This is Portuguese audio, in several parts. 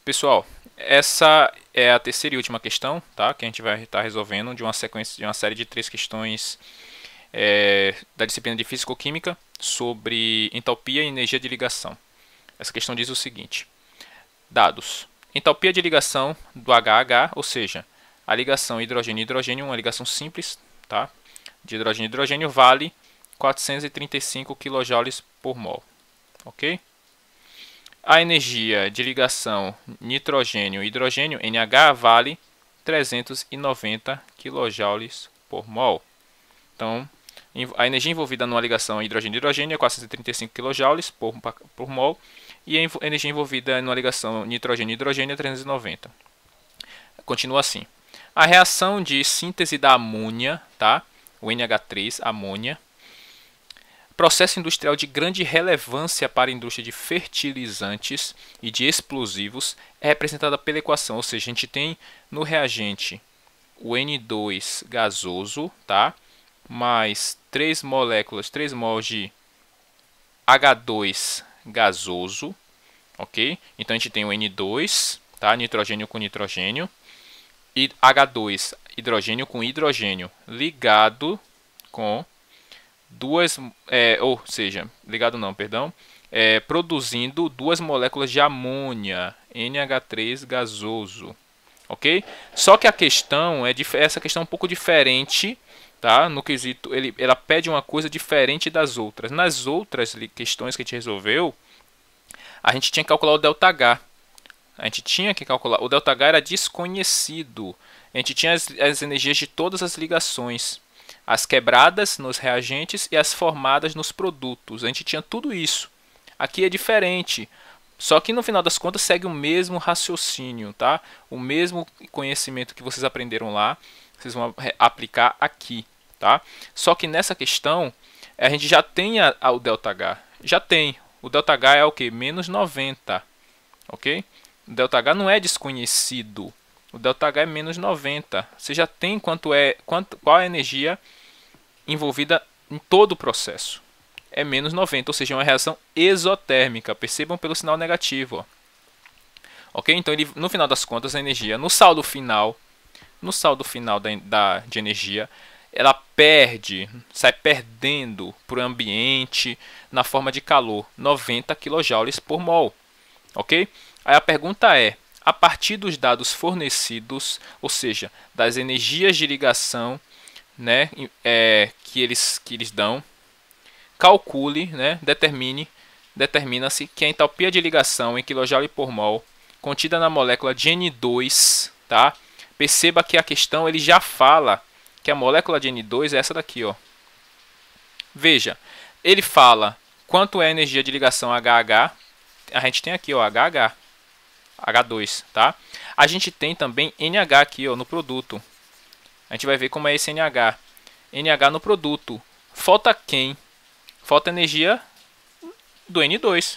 Pessoal, essa é a terceira e última questão, tá? Que a gente vai estar resolvendo de uma sequência de uma série de 3 questões da disciplina de Físico-Química sobre entalpia e energia de ligação. Essa questão diz o seguinte: dados. Entalpia de ligação do HH, ou seja, a ligação hidrogênio-hidrogênio, uma ligação simples, tá? De hidrogênio-hidrogênio vale 435 kJ por mol, ok? A energia de ligação nitrogênio-hidrogênio, NH, vale 390 kJ por mol. Então, a energia envolvida numa ligação hidrogênio-hidrogênio é 435 kJ por mol e a energia envolvida numa ligação nitrogênio-hidrogênio é 390. Continua assim. A reação de síntese da amônia, tá? O NH3, amônia, processo industrial de grande relevância para a indústria de fertilizantes e de explosivos, é representada pela equação, ou seja, a gente tem no reagente o N2 gasoso, tá? Mais 3 moléculas, 3 mols de H2 gasoso, ok? Então a gente tem o N2, tá? Nitrogênio com nitrogênio, e H2, hidrogênio com hidrogênio, ligado com produzindo duas moléculas de amônia, NH3 gasoso, ok? Só que a questão essa questão é um pouco diferente, tá? No quesito, ela pede uma coisa diferente das outras. Nas outras questões que a gente resolveu, a gente tinha que calcular o ΔH. O ΔH era desconhecido. A gente tinha as energias de todas as ligações, as quebradas nos reagentes e as formadas nos produtos. A gente tinha tudo isso. Aqui é diferente. Só que no final das contas segue o mesmo raciocínio, tá? O mesmo conhecimento que vocês aprenderam lá, vocês vão aplicar aqui, tá? Só que nessa questão a gente já tem o ΔH. Já tem. O ΔH é o que? Menos 90, ok? O ΔH não é desconhecido. O ΔH é menos 90. Você já tem qual é a energia envolvida em todo o processo. É menos 90, ou seja, é uma reação exotérmica. Percebam pelo sinal negativo. Ó. Ok? Então, no final das contas, a energia, no saldo final de energia, ela sai perdendo para o ambiente na forma de calor, 90 kJ por mol. Ok? Aí a pergunta é: a partir dos dados fornecidos, ou seja, das energias de ligação, né, que eles dão, calcule, né, determina-se que a entalpia de ligação em kJ por mol contida na molécula de N2, tá? Perceba que a questão ele já fala que a molécula de N2 é essa daqui, ó. Veja, ele fala quanto é a energia de ligação HH. A gente tem aqui, ó, HH, H2, tá? A gente tem também NH aqui, ó, no produto. A gente vai ver como é esse NH. NH no produto. Falta quem? Falta energia do N2.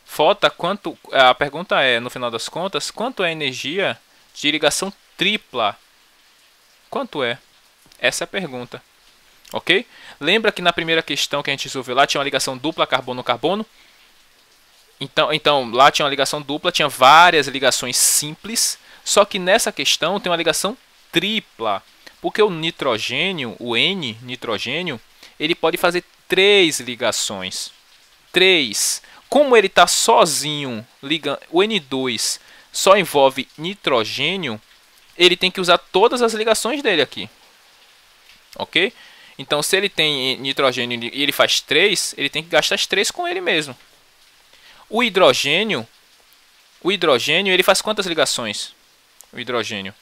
Falta quanto? A pergunta é, no final das contas, quanto é a energia de ligação tripla? Quanto é? Essa é a pergunta. Ok? Lembra que na primeira questão que a gente resolveu lá tinha uma ligação dupla carbono-carbono? Então, lá tinha uma ligação dupla, tinha várias ligações simples, só que nessa questão tem uma ligação tripla, porque o nitrogênio, o N-nitrogênio, ele pode fazer 3 ligações. 3. Como ele está sozinho, o N2 só envolve nitrogênio, ele tem que usar todas as ligações dele aqui. Ok? Então, se ele tem nitrogênio e ele faz 3, ele tem que gastar as 3 com ele mesmo. O hidrogênio, ele faz quantas ligações? O hidrogênio,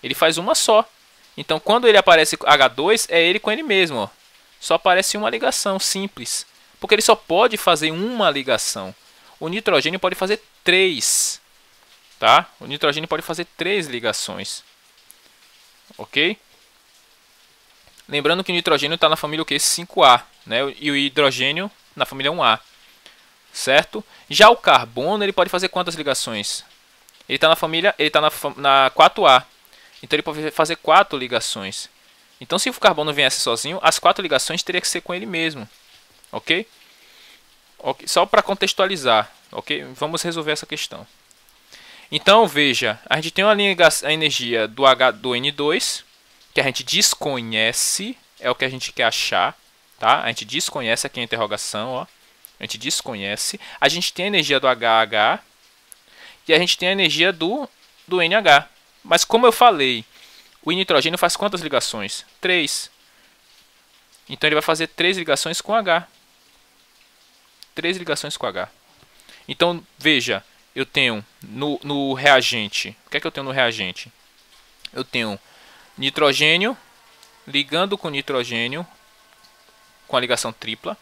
ele faz uma só. Então, quando ele aparece H2, é ele com ele mesmo. Ó. Só aparece uma ligação simples. Porque ele só pode fazer uma ligação. O nitrogênio pode fazer 3. Tá? O nitrogênio pode fazer 3 ligações. Ok? Lembrando que o nitrogênio está na família o quê? 5A. Né? E o hidrogênio na família 1A. Certo? Já o carbono, ele pode fazer quantas ligações? Ele está na família, na 4A. Então ele pode fazer 4 ligações. Então se o carbono viesse sozinho, as 4 ligações teria que ser com ele mesmo. Ok? Só para contextualizar. Ok? Vamos resolver essa questão. Então, veja, a gente tem uma a energia do H do N2, que a gente desconhece, é o que a gente quer achar, tá? A gente desconhece aqui a interrogação, ó. A gente desconhece. A gente tem a energia do HH e a gente tem a energia do NH. Mas como eu falei, o nitrogênio faz quantas ligações? 3. Então ele vai fazer 3 ligações com H. 3 ligações com H. Então, veja, eu tenho no reagente. O que é que eu tenho no reagente? Eu tenho nitrogênio ligando com nitrogênio com a ligação tripla.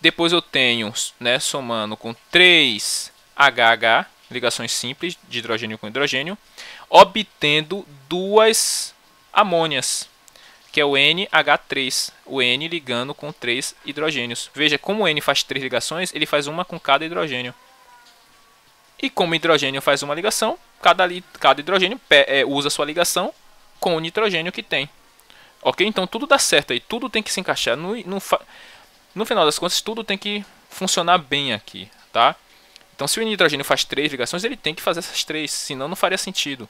Depois eu tenho, né, somando com 3 HH, ligações simples de hidrogênio com hidrogênio, obtendo 2 amônias, que é o NH3, o N ligando com 3 hidrogênios. Veja, como o N faz 3 ligações, ele faz uma com cada hidrogênio. E como o hidrogênio faz uma ligação, cada hidrogênio usa sua ligação com o nitrogênio que tem. Ok? Então tudo dá certo aí, tudo tem que se encaixar. No final das contas, tudo tem que funcionar bem aqui, tá? Então se o nitrogênio faz 3 ligações, ele tem que fazer essas 3, senão não faria sentido.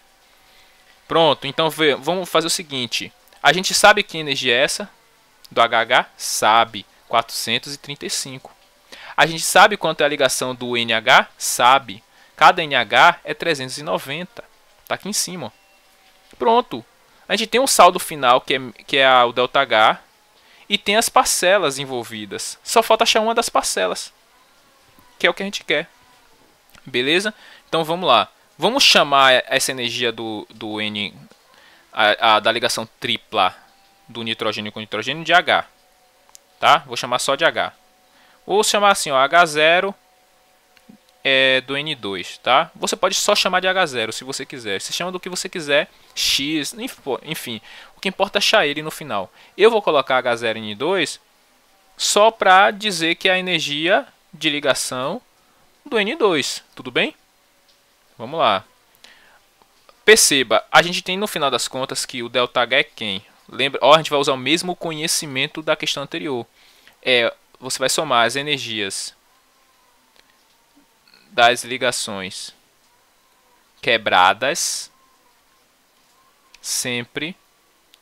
Pronto, então vamos fazer o seguinte. A gente sabe que energia é essa do HH? Sabe, 435. A gente sabe quanto é a ligação do NH? Sabe. Cada NH é 390. Tá aqui em cima. Ó. Pronto. A gente tem um saldo final que é o ΔH e tem as parcelas envolvidas. Só falta achar uma das parcelas, que é o que a gente quer. Beleza? Então vamos lá. Vamos chamar essa energia do N, da ligação tripla do nitrogênio com nitrogênio de H. Tá? Vou chamar só de H. Ou chamar assim, ó, H0 do N2, tá? Você pode só chamar de H0 se você quiser. Você chama do que você quiser, X, enfim. O que importa é achar ele no final. Eu vou colocar H0N2 só para dizer que é a energia de ligação do N2, tudo bem? Vamos lá. Perceba, a gente tem no final das contas que o ΔH é quem? Lembra? Ó, a gente vai usar o mesmo conhecimento da questão anterior. Você vai somar as energias das ligações quebradas, sempre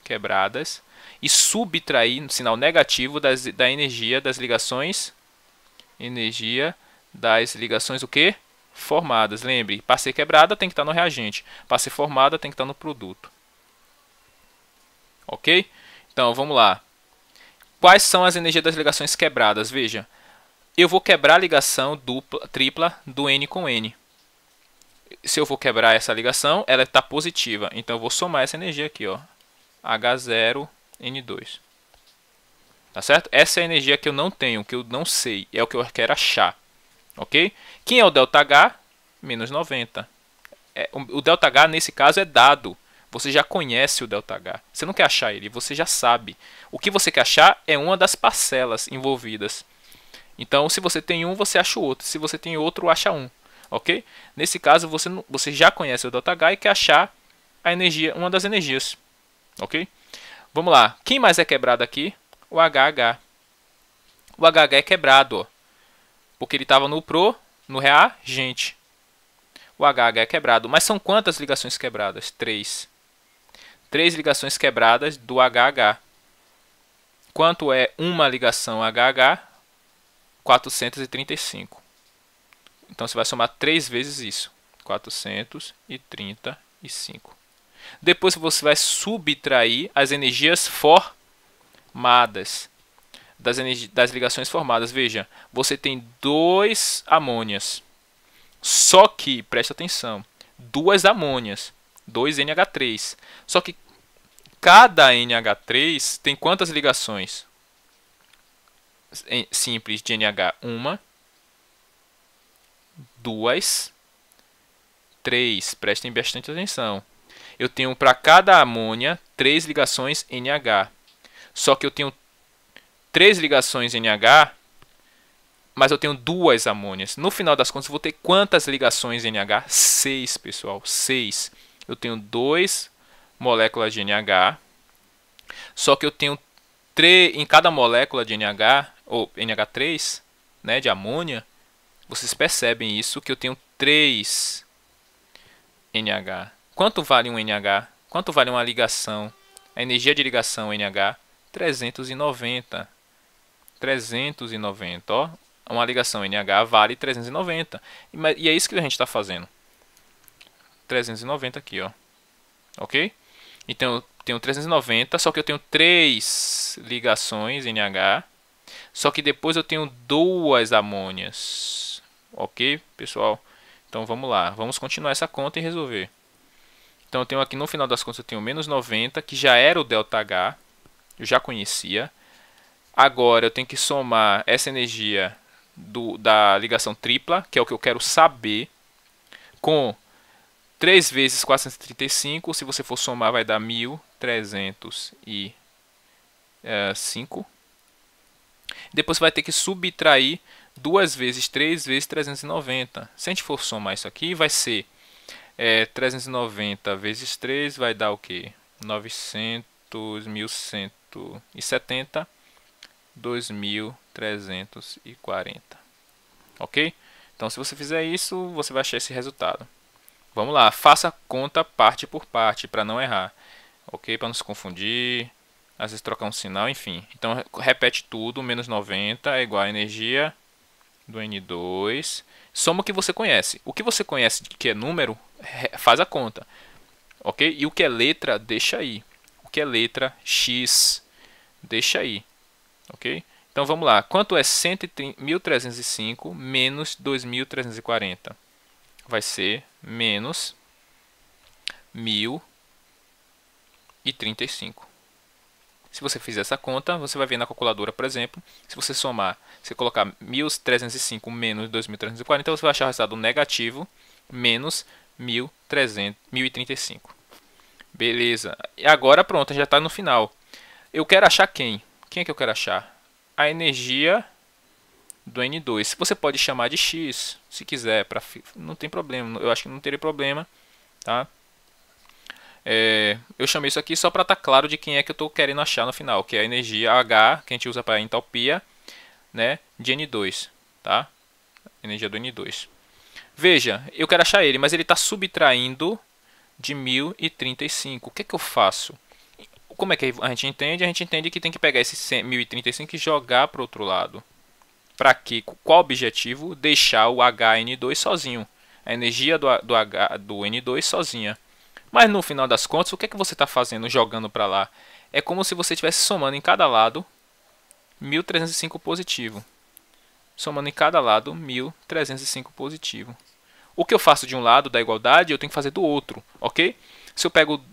quebradas, e subtrair no sinal negativo da energia das ligações, o quê? Formadas. Lembre, para ser quebrada tem que estar no reagente, para ser formada tem que estar no produto. Ok? Então vamos lá. Quais são as energias das ligações quebradas? Veja, eu vou quebrar a ligação tripla do N com N. Se eu vou quebrar essa ligação, ela está positiva. Então eu vou somar essa energia aqui, ó, H0N2. Tá certo? Essa é a energia que eu não tenho, que eu não sei. É o que eu quero achar. Ok? Quem é o ΔH? Menos 90. O ΔH, nesse caso, é dado. Você já conhece o ΔH. Você não quer achar ele, você já sabe. O que você quer achar é uma das parcelas envolvidas. Então, se você tem um, você acha o outro. Se você tem outro, acha um. Ok? Nesse caso, você já conhece o ΔH e quer achar a energia, uma das energias. Ok? Vamos lá. Quem mais é quebrado aqui? O HH. O HH é quebrado, ó, porque ele estava no reagente. O HH é quebrado. Mas são quantas ligações quebradas? 3. 3 ligações quebradas do HH. Quanto é uma ligação HH? 435. Então você vai somar 3 vezes isso. 435. Depois você vai subtrair as energias formadas. Das ligações formadas. Veja, você tem 2 amônias. Só que, presta atenção, 2 amônias, 2 NH3. Só que cada NH3 tem quantas ligações? Simples de NH? 1, 2, 3. Prestem bastante atenção. Eu tenho para cada amônia 3 ligações NH. Só que eu tenho 3 ligações NH, mas eu tenho 2 amônias. No final das contas, eu vou ter quantas ligações NH? 6, pessoal. 6. Eu tenho 2 moléculas de NH, só que eu tenho 3 em cada molécula de NH, ou NH3, né, de amônia. Vocês percebem isso, que eu tenho 3 NH. Quanto vale um NH? Quanto vale uma ligação? A energia de ligação NH? 390. 390, ó. Uma ligação NH vale 390. E é isso que a gente está fazendo. 390 aqui, ó. Ok? Então eu tenho 390, só que eu tenho 3 ligações NH. Só que depois eu tenho 2 amônias. Ok, pessoal? Então vamos lá. Vamos continuar essa conta e resolver. Então eu tenho aqui no final das contas eu tenho menos 90, que já era o ΔH. Eu já conhecia. Agora eu tenho que somar essa energia da ligação tripla, que é o que eu quero saber, com 3 vezes 435. Se você for somar vai dar 1305. Depois você vai ter que subtrair 2 vezes 3 vezes 390. Se a gente for somar isso aqui, vai ser 390 vezes 3 vai dar o quê? 900, 1170, 2340. Ok? Então, se você fizer isso, você vai achar esse resultado. Vamos lá, faça a conta parte por parte para não errar. Ok? Para não se confundir, às vezes trocar um sinal, enfim. Então, repete tudo, menos 90 é igual a energia do N2. Soma o que você conhece. O que você conhece que é número, faz a conta. Ok? E o que é letra, deixa aí. O que é letra, X, deixa aí. Ok? Então vamos lá. Quanto é 1.305 menos 2.340? Vai ser menos 1.035. Se você fizer essa conta, você vai ver na calculadora, por exemplo, se você somar, se colocar 1.305 menos 2.340, você vai achar o resultado negativo, menos 1.035. Beleza. E agora pronto, já está no final. Eu quero achar quem? Quem é que eu quero achar? A energia do N2. Você pode chamar de X, se quiser. Não tem problema. Eu acho que não teria problema. Tá? Eu chamei isso aqui só para estar claro de quem é que eu estou querendo achar no final. Que é a energia H, que a gente usa para entalpia, né, de N2. Tá? Energia do N2. Veja, eu quero achar ele, mas ele está subtraindo de 1035. O que é que eu faço? Como é que a gente entende? A gente entende que tem que pegar esse 1035 e jogar para o outro lado. Para quê? Qual o objetivo? Deixar o HN2 sozinho. A energia do N2 sozinha. Mas no final das contas, o que é que você está fazendo jogando para lá? É como se você estivesse somando em cada lado 1305 positivo. Somando em cada lado 1305 positivo. O que eu faço de um lado da igualdade, eu tenho que fazer do outro, ok? Se eu tenho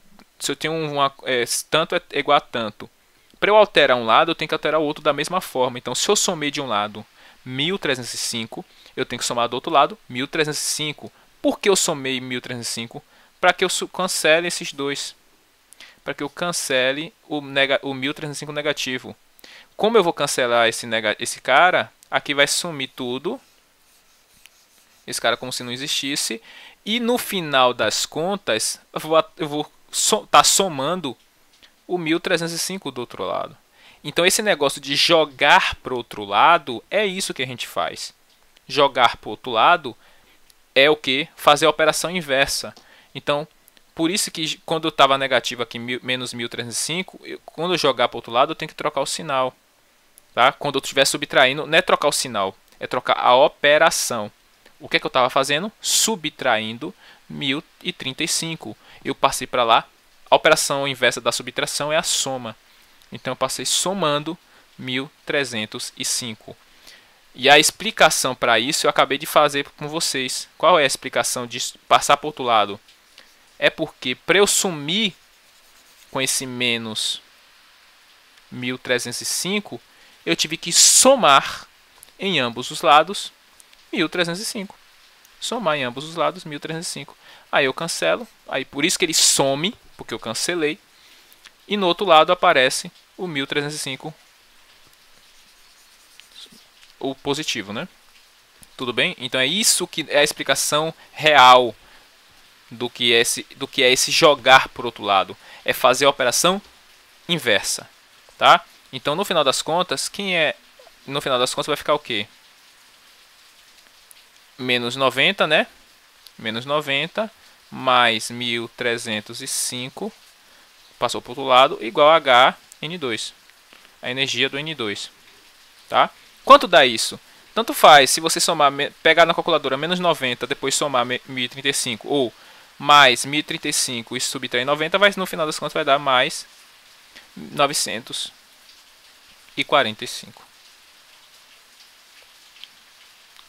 tanto é igual a tanto. Para eu alterar um lado, eu tenho que alterar o outro da mesma forma. Então, se eu somei de um lado 1305, eu tenho que somar do outro lado 1305. Por que eu somei 1305? Para que eu cancele esses dois. Para que eu cancele o 1305 negativo. Como eu vou cancelar esse cara, aqui vai sumir tudo. Esse cara como se não existisse. E no final das contas, eu vou estar somando o 1305 do outro lado. Então esse negócio de jogar para o outro lado é isso que a gente faz. Jogar para o outro lado é o que? Fazer a operação inversa. Então, por isso que quando eu estava negativo aqui, menos 1305, quando eu jogar para o outro lado, eu tenho que trocar o sinal. Tá? Quando eu estiver subtraindo, não é trocar o sinal, é trocar a operação. O que é que eu estava fazendo? Subtraindo 1035. Eu passei para lá. A operação inversa da subtração é a soma. Então eu passei somando 1305. E a explicação para isso eu acabei de fazer com vocês. Qual é a explicação de passar para o outro lado? É porque para eu sumir com esse menos 1305, eu tive que somar em ambos os lados 1305. Somar em ambos os lados 1305. Aí eu cancelo. Aí por isso que ele some, porque eu cancelei. E no outro lado aparece o 1305. O positivo, né? Tudo bem? Então é isso que é a explicação real do que é esse jogar por outro lado. É fazer a operação inversa. Tá? Então no final das contas, no final das contas vai ficar o quê? Menos 90, né? Menos 90 mais 1305, passou para o outro lado, igual a HN2, a energia do N2. Tá? Quanto dá isso? Tanto faz se você somar, pegar na calculadora menos 90, depois somar 1035, ou mais 1035 e subtrair 90, no final das contas vai dar mais 945.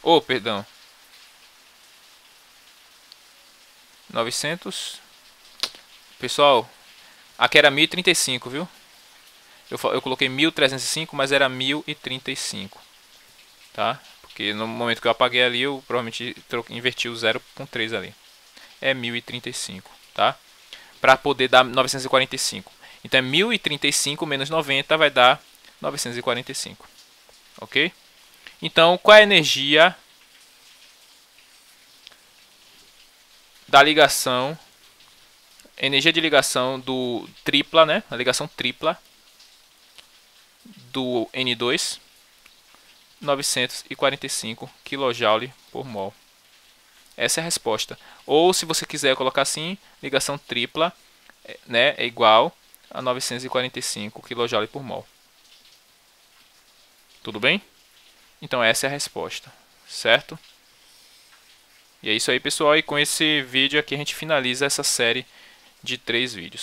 Oh, perdão. 900. Pessoal, aqui era 1035, viu? Eu coloquei 1305, mas era 1035. Tá? Porque no momento que eu apaguei ali, eu provavelmente inverti o 0 com 3 ali. É 1035, tá? Para poder dar 945. Então é 1035 menos 90 vai dar 945. Ok? Então, qual é a energia da ligação? Energia de ligação do tripla, né? A ligação tripla do N2, 945 kJ por mol. Essa é a resposta. Ou se você quiser colocar assim, ligação tripla, né, é igual a 945 kJ por mol. Tudo bem? Então essa é a resposta, certo? E é isso aí, pessoal, e com esse vídeo aqui a gente finaliza essa série de 3 vídeos.